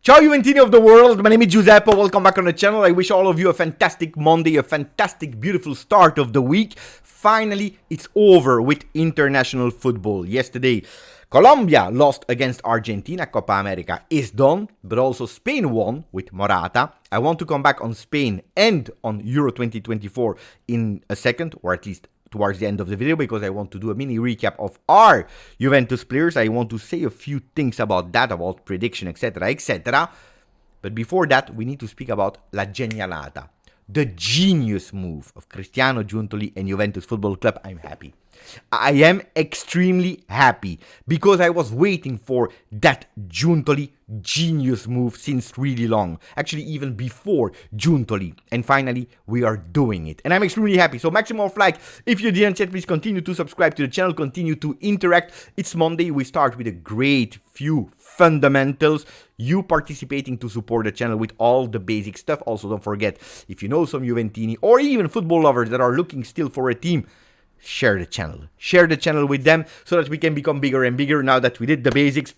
Ciao Juventini of the world, my name is Giuseppe, welcome back on the channel. I wish all of you a fantastic Monday, a fantastic beautiful start of the week. Finally, it's over with international football. Yesterday, Colombia lost against Argentina, Copa America is done, but also Spain won with Morata. I want to come back on Spain and on Euro 2024 in a second, or at least towards the end of the video, because I want to do a mini recap of our Juventus players. I want to say a few things about that, about prediction, etc, etc. But before that, we need to speak about La Genialata, the genius move of Cristiano Giuntoli and Juventus Football Club. I'm happy. I am extremely happy because I was waiting for that Giuntoli genius move since really long. Actually, even before Giuntoli. And finally, we are doing it. And I'm extremely happy. So maximum of like. If you didn't yet, please continue to subscribe to the channel. Continue to interact. It's Monday. We start with a great few fundamentals. You participating to support the channel with all the basic stuff. Also, don't forget, if you know some Juventini or even football lovers that are looking still for a team, share the channel. Share the channel with them so that we can become bigger and bigger. Now that we did the basics,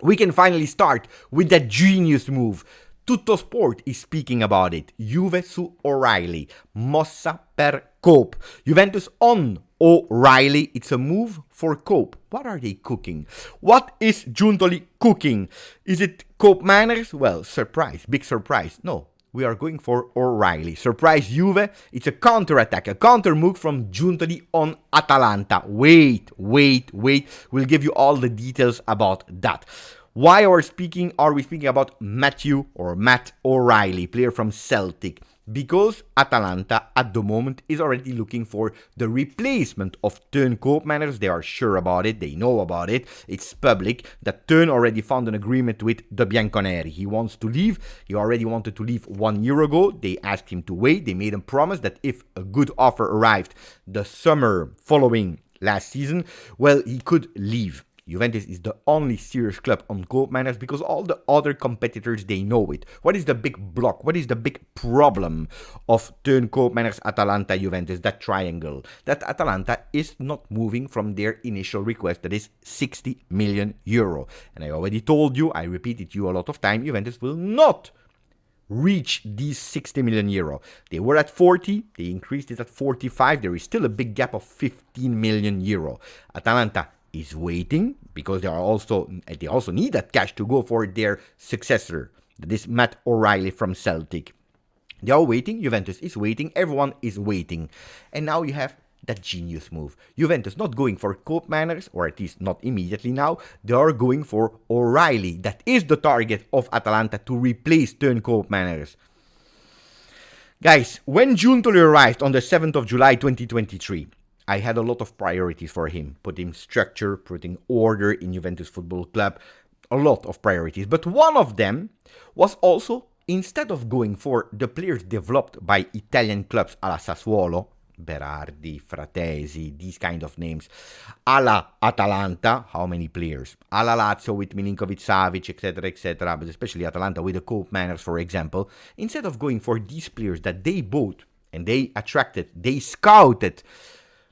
we can finally start with that genius move. Tutto Sport is speaking about it. Juve su O'Reilly. Mossa per Cope. Juventus on O'Reilly. It's a move for Cope. What are they cooking? What is Giuntoli cooking? Is it Cope manners? Well, surprise. Big surprise. No. We are going for O'Reilly. Surprise Juve. It's a counter-attack, a counter-move from Giuntoli on Atalanta. Wait. We'll give you all the details about that. Why are we speaking about Matt O'Reilly, player from Celtic? Because Atalanta at the moment is already looking for the replacement of Teun Koopmeiners. They are sure about it. They know about it. It's public that Teun already found an agreement with the Bianconeri. He wants to leave. He already wanted to leave 1 year ago. They asked him to wait. They made him promise that if a good offer arrived the summer following last season, well, he could leave. Juventus is the only serious club on Koopmeiners because all the other competitors, they know it. What is the big block? What is the big problem of Teun Koopmeiners, Atalanta, Juventus, that triangle? That Atalanta is not moving from their initial request, that is 60 million euro. And I already told you, I repeated you a lot of time, Juventus will not reach these 60 million euro. They were at 40, they increased it at 45. There is still a big gap of 15 million euro. Atalanta is waiting because they also need that cash to go for their successor. That is Matt O'Reilly from Celtic. They are waiting. Juventus is waiting. Everyone is waiting. And now you have that genius move. Juventus not going for Koopmeiners, or at least not immediately now. They are going for O'Reilly. That is the target of Atalanta to replace Teun Koopmeiners. Guys, when Giuntoli arrived on the 7th of July 2023, I had a lot of priorities for him. Putting structure, putting order in Juventus Football Club. A lot of priorities. But one of them was also, instead of going for the players developed by Italian clubs a la Sassuolo, Berardi, Fratesi, these kind of names, a la Atalanta, how many players? A la Lazio with Milinkovic-Savic, etc, but especially Atalanta with the Koopmeiners, for example. Instead of going for these players that they bought and they attracted, they scouted,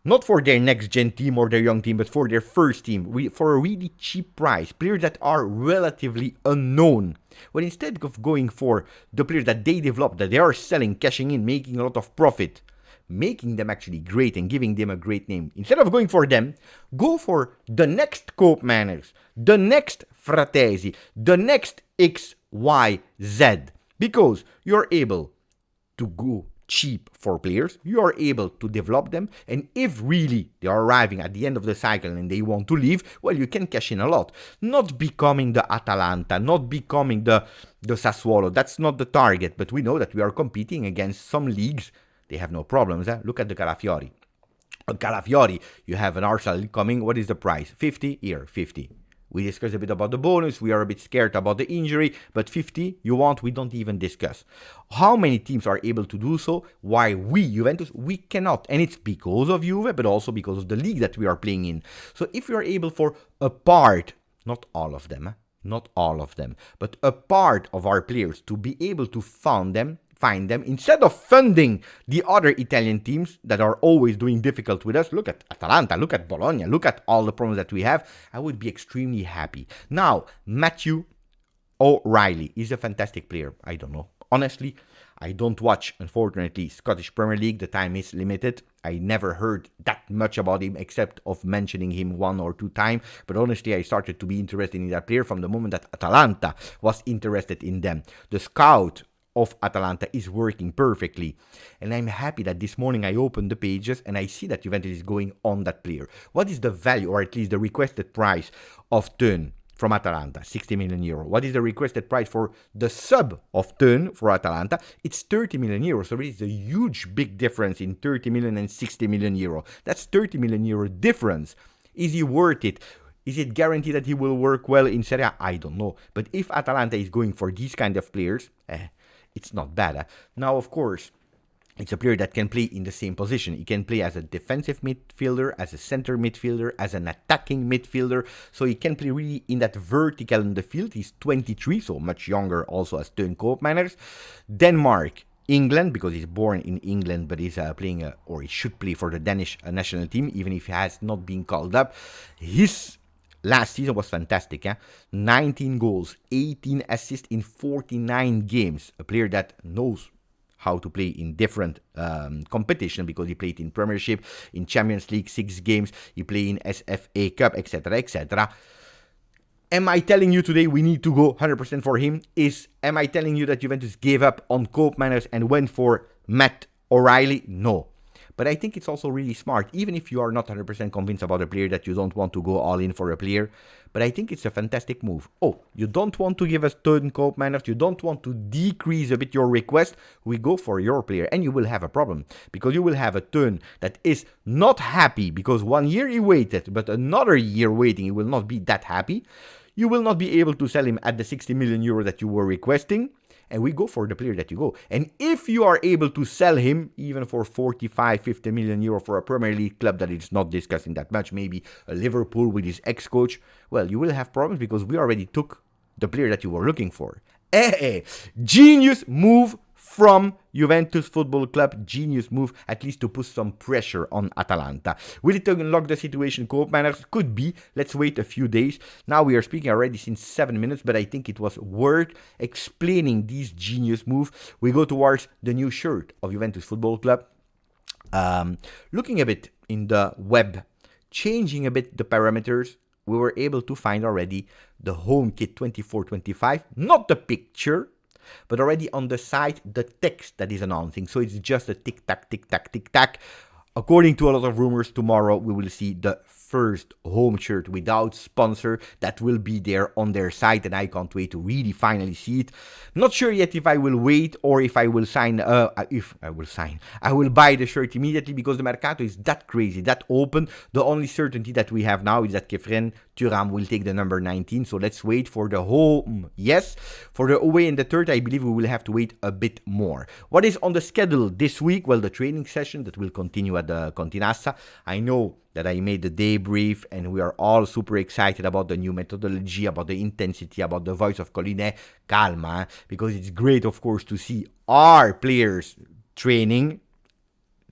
not for their next-gen team or their young team, but for their first team, for a really cheap price. Players that are relatively unknown. Well, instead of going for the players that they developed, that they are selling, cashing in, making a lot of profit, making them actually great and giving them a great name. Instead of going for them, go for the next Koopmeiners, the next Fratesi, the next XYZ. Because you're able to go cheap for players, you are able to develop them, and if really they are arriving at the end of the cycle and they want to leave, well, you can cash in a lot. Not becoming the Atalanta, not becoming the Sassuolo, that's not the target, but we know that we are competing against some leagues. They have no problems. Look at the Calafiori. Calafiori, you have an Arsenal coming, what is the price? 50? Here, 50. We discussed a bit about the bonus, we are a bit scared about the injury, but 50 you want, we don't even discuss. How many teams are able to do so? Why we, Juventus, we cannot. And it's because of Juve, but also because of the league that we are playing in. So if you are able for a part, not all of them, but a part of our players to be able to find them, instead of funding the other Italian teams that are always doing difficult with us. Look at Atalanta, look at Bologna, look at all the problems that we have. I would be extremely happy. Now, Matt O'Reilly is a fantastic player. I don't know. Honestly, I don't watch, unfortunately, Scottish Premier League. The time is limited. I never heard that much about him except of mentioning him 1 or 2 times. But honestly, I started to be interested in that player from the moment that Atalanta was interested in them. The scout of Atalanta is working perfectly. And I'm happy that this morning I opened the pages and I see that Juventus is going on that player. What is the value, or at least the requested price of Teun from Atalanta? 60 million euro. What is the requested price for the sub of Teun for Atalanta? It's 30 million euro. So there is a huge big difference in 30 million and 60 million euro. That's 30 million euro difference. Is he worth it? Is it guaranteed that he will work well in Serie A? I don't know. But if Atalanta is going for these kind of players, it's not bad. Now, of course, it's a player that can play in the same position. He can play as a defensive midfielder, as a center midfielder, as an attacking midfielder. So he can play really in that vertical in the field. He's 23, so much younger also as Teun Koopmeiners. Denmark, England, because he's born in England, but he's playing, or he should play for the Danish national team, even if he has not been called up. His last season was fantastic. 19 goals, 18 assists in 49 games. A player that knows how to play in different competition, because he played in Premiership, in Champions League, 6 games. He played in SFA Cup, etc., etc. Am I telling you today we need to go 100% for him? Am I telling you that Juventus gave up on Koopmeiners and went for Matt O'Reilly? No. But I think it's also really smart, even if you are not 100% convinced about a player, that you don't want to go all in for a player. But I think it's a fantastic move. Oh, you don't want to give us Teun Koopmeiners, you don't want to decrease a bit your request, we go for your player. And you will have a problem, because you will have a Teun that is not happy because 1 year he waited, but another year waiting, he will not be that happy. You will not be able to sell him at the 60 million euro that you were requesting. And we go for the player that you go. And if you are able to sell him, even for 45, 50 million euro for a Premier League club that is not discussing that much, maybe a Liverpool with his ex-coach, well, you will have problems, because we already took the player that you were looking for. Genius move from Juventus Football Club. Genius move, at least to put some pressure on Atalanta. Will it unlock the situation? Koopmeiners could be. Let's wait a few days. Now we are speaking already since 7 minutes, but I think it was worth explaining this genius move. We go towards the new shirt of Juventus Football Club. Looking a bit in the web, changing a bit the parameters, we were able to find already the home kit 24-25, not the picture, but already on the side, the text that is announcing. So it's just a tic-tac, tic-tac, tic-tac. According to a lot of rumors, tomorrow we will see the first home shirt without sponsor that will be there on their site, and I can't wait to really finally see it. Not sure yet if I will wait or if I will sign. I will buy the shirt immediately, because the Mercato is that crazy, that open. The only certainty that we have now is that Kefren Thuram will take the number 19. So let's wait for the home. Yes, for the away and the third, I believe we will have to wait a bit more. What is on the schedule this week? Well, the training session that will continue at the Continassa. I know that I made the debrief, and we are all super excited about the new methodology, about the intensity, about the voice of Collinet. Calma, because it's great, of course, to see our players training,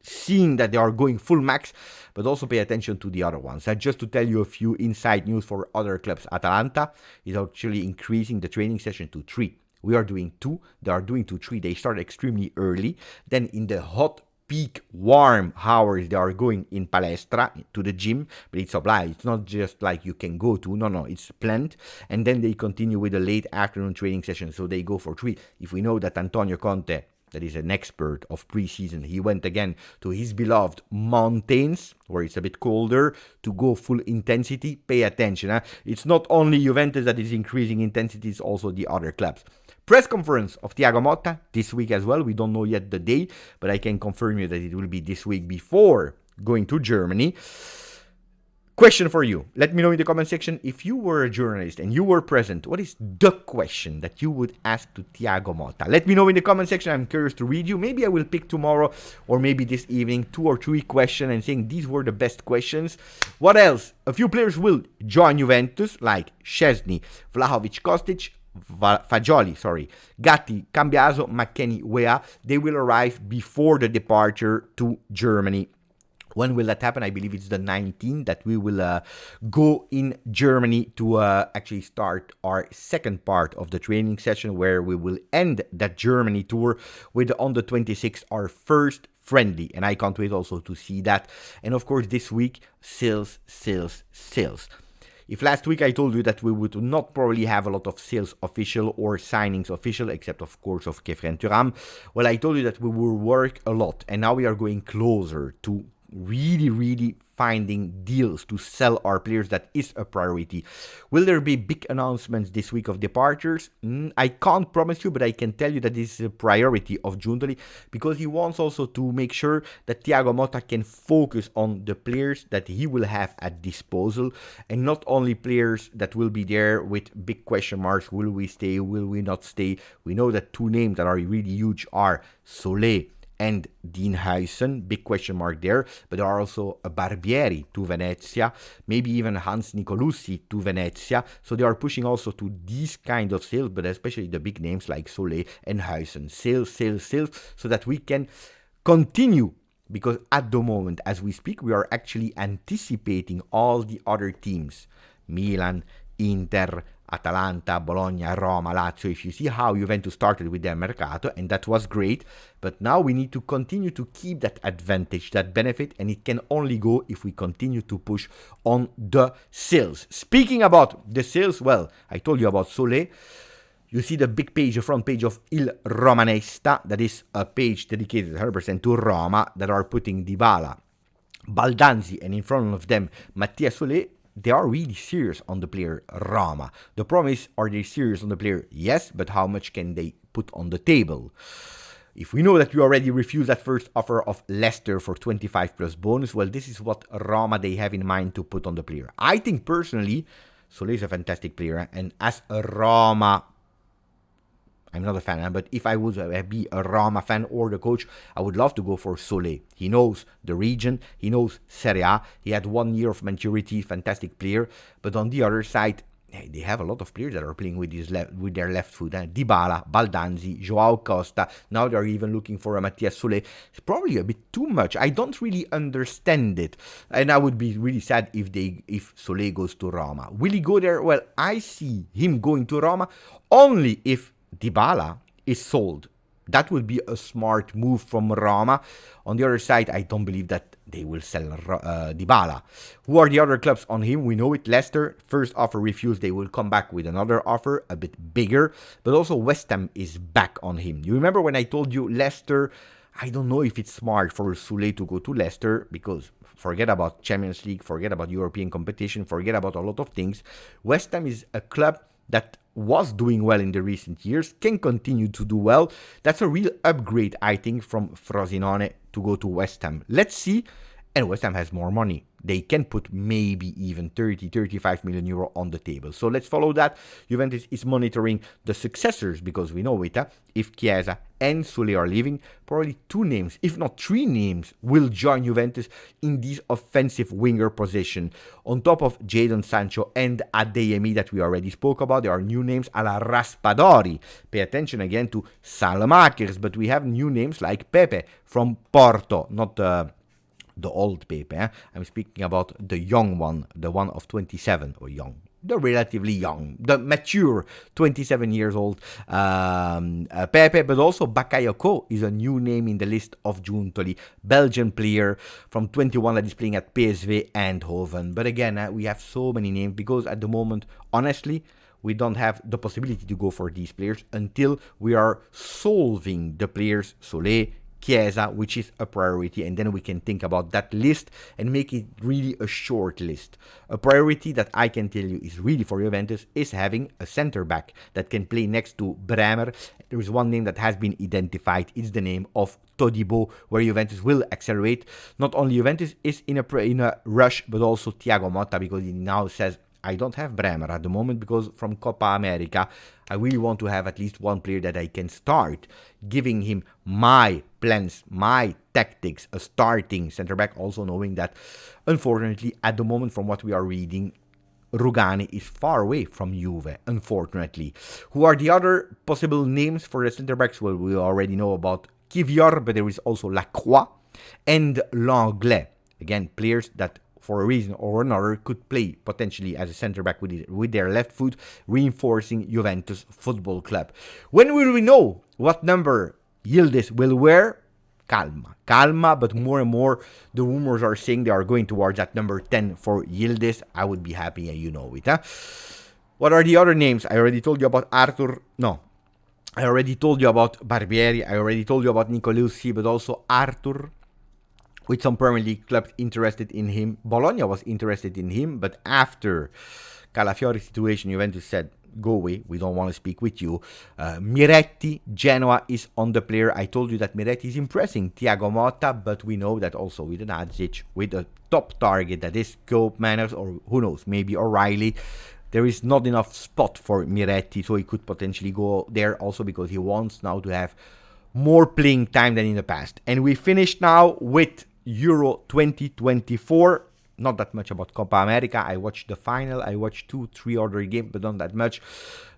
seeing that they are going full max, but also pay attention to the other ones. Just to tell you a few inside news for other clubs, Atalanta is actually increasing the training session to 3. We are doing 2. They are doing to 3. They start extremely early. Then in the hot peak warm hours, they are going in palestra to the gym, but it's obliged. It's not just like you can go to. No, it's planned. And then they continue with a late afternoon training session. So they go for 3. If we know that Antonio Conte, that is an expert of preseason, he went again to his beloved mountains, where it's a bit colder, to go full intensity, pay attention. It's not only Juventus that is increasing intensity, it's also the other clubs. Press conference of Thiago Motta this week as well. We don't know yet the day, but I can confirm you that it will be this week before going to Germany. Question for you. Let me know in the comment section, if you were a journalist and you were present, what is the question that you would ask to Thiago Motta? Let me know in the comment section. I'm curious to read you. Maybe I will pick tomorrow or maybe this evening 2 or 3 questions and saying these were the best questions. What else? A few players will join Juventus, like Szczesny, Vlahovic, Kostic, Fagioli, Gatti, Cambiaso, McKennie, Weah. They will arrive before the departure to Germany. When will that happen? I believe it's the 19th that we will go in Germany to actually start our second part of the training session, where we will end that Germany tour with on the 26th our first friendly. And I can't wait also to see that. And of course, this week, sales, sales, sales. If last week I told you that we would not probably have a lot of sales official or signings official, except of course of Kefren Turam, well, I told you that we will work a lot, and now we are going closer to really finding deals to sell our players. That is a priority. Will there be big announcements this week of departures? I can't promise you, but I can tell you that this is a priority of Giuntoli, because he wants also to make sure that Thiago Motta can focus on the players that he will have at disposal, and not only players that will be there with big question marks. Will we stay? Will we not stay? We know that two names that are really huge are Solé and Dean Huijsen, big question mark there, but there are also a Barbieri to Venezia, maybe even Hans Nicolussi to Venezia, so they are pushing also to these kind of sales, but especially the big names like Solé and Huijsen. Sales, so that we can continue, because at the moment, as we speak, we are actually anticipating all the other teams, Milan, Inter, Atalanta, Bologna, Roma, Lazio. If you see how Juventus started with their Mercato, and that was great, but now we need to continue to keep that advantage, that benefit, and it can only go if we continue to push on the sales. Speaking about the sales, well, I told you about Solé. You see the big page, the front page of Il Romanista, that is a page dedicated 100% to Roma, that are putting Dybala, Baldanzi, and in front of them Mattia Solé. They are really serious on the player Roma. The problem is, are they serious on the player? Yes, but how much can they put on the table? If we know that you already refused that first offer of Leicester for 25 plus bonus, well, this is what Roma they have in mind to put on the player. I think personally, Solé is a fantastic player, and as a Roma, I'm not a fan, but if I would be a Roma fan or the coach, I would love to go for Solé. He knows the region, he knows Serie A, he had 1 year of maturity, fantastic player. But on the other side, they have a lot of players that are playing with their left foot. Dybala, Baldanzi, Joao Costa. Now they're even looking for a Mathias Solé. It's probably a bit too much. I don't really understand it. And I would be really sad if Solé goes to Roma. Will he go there? Well, I see him going to Roma only if Dybala is sold. That would be a smart move from Roma. On the other side, I don't believe that they will sell Dybala. Who are the other clubs on him? We know it. Leicester, first offer refused. They will come back with another offer, a bit bigger. But also West Ham is back on him. You remember when I told you Leicester? I don't know if it's smart for Solé to go to Leicester, because forget about Champions League, forget about European competition, forget about a lot of things. West Ham is a club that was doing well in the recent years, can continue to do well. That's a real upgrade, I think, from Frosinone to go to West Ham. Let's see. And West Ham has more money. They can put maybe even 35 million euro on the table. So let's follow that. Juventus is monitoring the successors, because we know it. If Chiesa and Solé are leaving, probably 2 names, if not 3 names, will join Juventus in this offensive winger position. On top of Jadon Sancho and Adeyemi that we already spoke about, there are new names a la Raspadori. Pay attention again to Salamakers, but we have new names like Pepe from Porto, not the old Pepe. I'm speaking about the young one, the one of 27, or young, the relatively young, the mature 27 years old Pepe, but also Bakayoko is a new name in the list of Giuntoli, Belgian player from 21 that is playing at PSV Eindhoven. But again, we have so many names, because at the moment, honestly, we don't have the possibility to go for these players until we are solving the players Solé, Chiesa, which is a priority, and then we can think about that list and make it really a short list. A priority that I can tell you is really for Juventus is having a center back that can play next to Bremer. There is one name that has been identified. It's the name of Todibo, where Juventus will accelerate. Not only Juventus is in a rush, but also Thiago Motta, because he now says, I don't have Bremer at the moment, because from Copa America, I really want to have at least one player that I can start, giving him my plans, my tactics, a starting center back, also knowing that, unfortunately, at the moment, from what we are reading, Rugani is far away from Juve, unfortunately. Who are the other possible names for the center backs? Well, we already know about Kivior, but there is also Lacroix and Langlais. Again, players that for a reason or another could play potentially as a center back with their left foot, reinforcing Juventus Football Club. When will we know what number Yildiz will wear? Calma, but more and more the rumors are saying they are going towards that number 10 for Yildiz. I would be happy, and you know it. Huh? What are the other names? I already told you about Arthur. No, I already told you about Barbieri. I already told you about Nicolussi, but also Arthur, with some Premier League clubs interested in him. Bologna was interested in him, but after Calafiori's situation, Juventus said, go away, we don't want to speak with you. Miretti, Genoa is on the player. I told you that Miretti is impressing Thiago Motta, but we know that also with an Adzic, with a top target that is Cope Manners, or who knows, maybe O'Reilly, there is not enough spot for Miretti, so he could potentially go there also because he wants now to have more playing time than in the past. And we finished now with Euro 2024. Not that much about Copa America. I watched the final. I watched 2-3 other games, but not that much.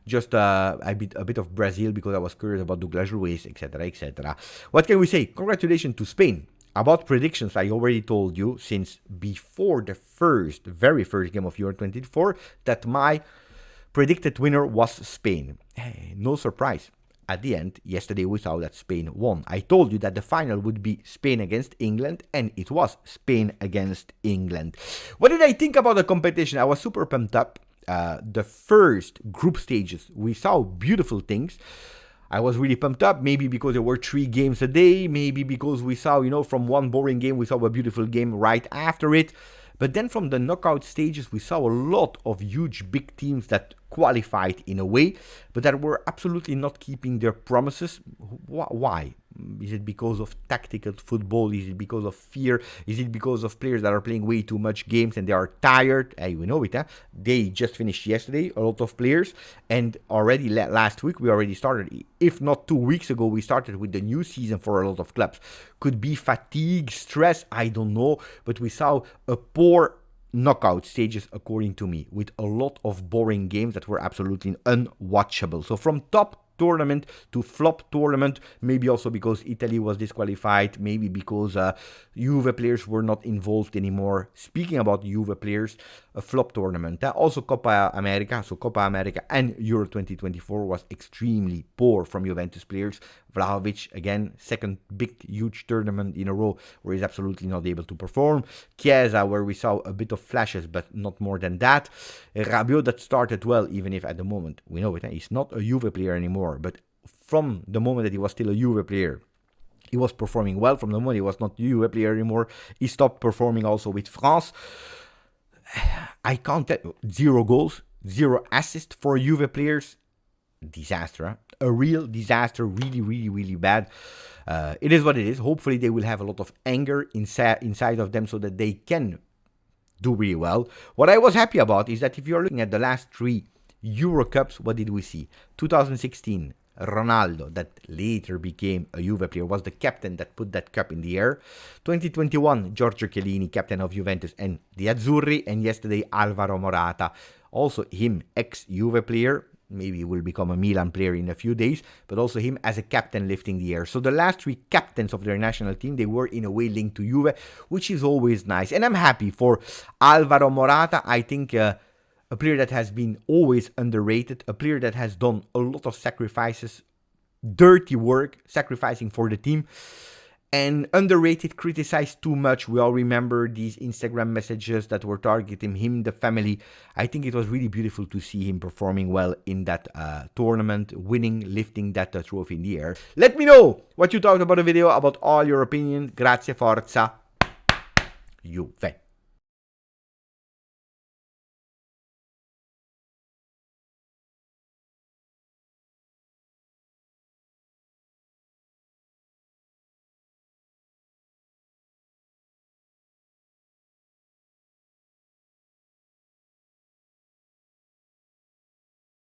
Just a bit of Brazil because I was curious about Douglas Luiz, etc., etc. What can we say? Congratulations to Spain. About predictions, I already told you since before the very first game of Euro 2024 that my predicted winner was Spain. Hey, no surprise. At the end, yesterday we saw that Spain won. I told you that the final would be Spain against England, and it was Spain against England. What did I think about the competition? I was super pumped up. The first group stages, we saw beautiful things. I was really pumped up, maybe because there were 3 games a day, maybe because we saw, from one boring game, we saw a beautiful game right after it. But then from the knockout stages, we saw a lot of huge big teams that qualified in a way, but that were absolutely not keeping their promises. Why? Is it because of tactical football? Is it because of fear? Is it because of players that are playing way too much games and they are tired? Hey, we know it, huh? They just finished yesterday, a lot of players, and already last week we already started. If not 2 weeks ago, we started with the new season for a lot of clubs. Could be fatigue, stress, I don't know, but we saw a poor knockout stages according to me, with a lot of boring games that were absolutely unwatchable. So from top tournament to flop tournament, maybe also because Italy was disqualified, maybe because Juve players were not involved anymore. Speaking about Juve players, a flop tournament. Also Copa America, so Copa America and Euro 2024 was extremely poor from Juventus players. Vlahovic, again, second big, huge tournament in a row where he's absolutely not able to perform. Chiesa, where we saw a bit of flashes, but not more than that. Rabiot, that started well, even if at the moment, we know it, he's not a Juve player anymore. But from the moment that he was still a Juve player, he was performing well. From the moment he was not a Juve player anymore, he stopped performing also with France. I can't tell, 0 goals, 0 assists for Juve players. Disaster, huh? A real disaster, really bad. It is what it is. Hopefully they will have a lot of anger inside of them so that they can do really well. What I was happy about is that if you're looking at the last 3 Euro Cups, what did we see? 2016, Ronaldo, that later became a Juve player, was the captain that put that cup in the air. 2021, Giorgio Chiellini, captain of Juventus and the Azzurri. And yesterday, Alvaro Morata, also him, ex-Juve player. Maybe he will become a Milan player in a few days, but also him as a captain lifting the air. So the last 3 captains of their national team, they were in a way linked to Juve, which is always nice. And I'm happy for Alvaro Morata. I think a player that has been always underrated, a player that has done a lot of sacrifices, dirty work, sacrificing for the team. And underrated, criticized too much. We all remember these Instagram messages that were targeting him, the family. I think it was really beautiful to see him performing well in that tournament, winning, lifting that trophy in the air. Let me know what you thought about the video, about all your opinion. Grazie, forza, Juve.